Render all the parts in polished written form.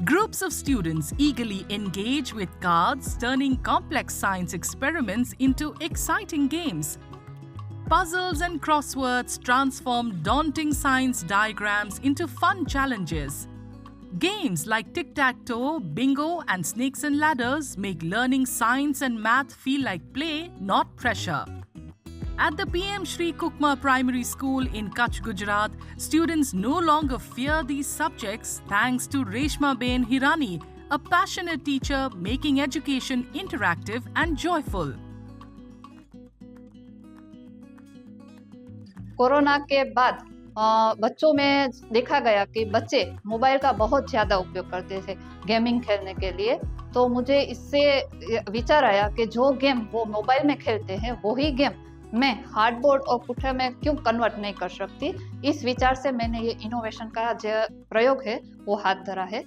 Groups of students eagerly engage with cards, turning complex science experiments into exciting games. Puzzles and crosswords transform daunting science diagrams into fun challenges. Games like tic-tac-toe, bingo, and snakes and ladders make learning science and math feel like play, not pressure. At the PM Shri Kukma Primary School in Kutch, Gujarat, students no longer fear these subjects thanks to Reshma Ben Hirani, a passionate teacher making education interactive and joyful. Corona के बाद बच्चों में देखा गया कि बच्चे mobile का बहुत ज़्यादा उपयोग करते थे गेमिंग खेलने के लिए। तो मुझे इससे विचार आया कि जो गेम वो मोबाइल में खेलते हैं वही गेम मैं हार्डबोर्ड और पुठे में क्यों कन्वर्ट नहीं कर सकती। इस विचार से मैंने ये इनोवेशन का जो प्रयोग है वो हाथ धरा है।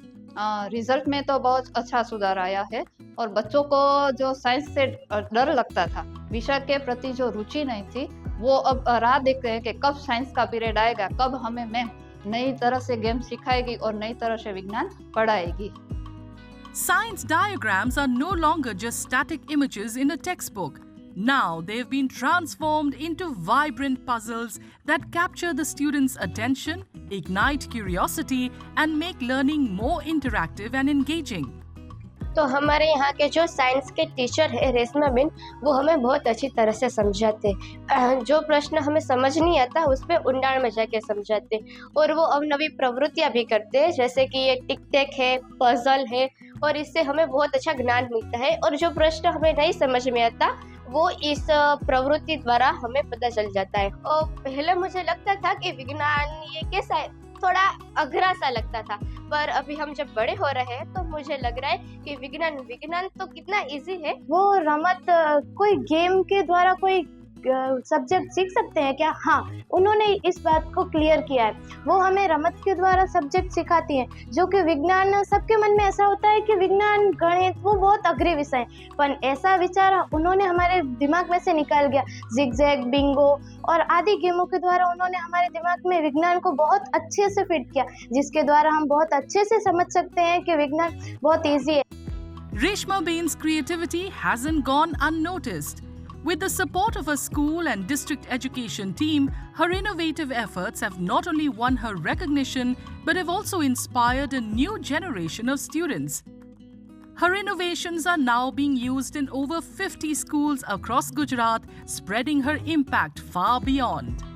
रिजल्ट में तो बहुत अच्छा सुधार आया है और बच्चों को जो साइंस से डर लगता था, विषय के प्रति जो रुचि नहीं थी, वो अब राह देख रहे हैं कि कब साइंस का पीरियड आएगा, कब हमें मैम नई तरह से गेम सिखाएगी और नई तरह से विज्ञान पढ़ाएगी। Science diagrams are no longer just static images in a textbook. Now they've been transformed into vibrant puzzles that capture the students' attention, ignite curiosity, and make learning more interactive and engaging. तो हमारे यहाँ के जो science के teacher है Reshma Ben, वो हमें बहुत अच्छी तरह से समझाते। जो प्रश्न हमें समझ नहीं आता उस पर ऊंडाण में जाके समझाते और वो अवनवी प्रवृत्तियाँ भी करते हैं, जैसे कि ये टिक टैक है, पजल है, और इससे हमें बहुत अच्छा ज्ञान मिलता है। और जो प्रश्न हमें नहीं समझ में आता वो इस प्रवृत्ति द्वारा हमें पता चल जाता है। और पहले मुझे लगता था कि विज्ञान ये कैसा है, थोड़ा अघरा सा लगता था, पर अभी हम जब बड़े हो रहे हैं तो मुझे लग रहा है कि विज्ञान तो कितना इजी है। वो रमत कोई गेम के द्वारा कोई सब्जेक्ट सीख सकते हैं क्या? हाँ, उन्होंने इस बात को क्लियर किया है। वो हमें रमत के द्वारा सब्जेक्ट सिखाती हैं, जो कि विज्ञान, सबके मन में ऐसा होता है कि विज्ञान गणित वो बहुत अग्री विषय है, पर ऐसा विचार उन्होंने हमारे दिमाग में से निकाल गया। जिगजैग, बिंगो और आदि गेमों के द्वारा उन्होंने हमारे दिमाग में विज्ञान को बहुत अच्छे से फिट किया, जिसके द्वारा हम बहुत अच्छे से समझ सकते हैं कि विज्ञान बहुत ईजी है। Reshma Ben's creativity hasn't gone unnoticed. With the support of her school and district education team, her innovative efforts have not only won her recognition, but have also inspired a new generation of students. Her innovations are now being used in over 50 schools across Gujarat, spreading her impact far beyond.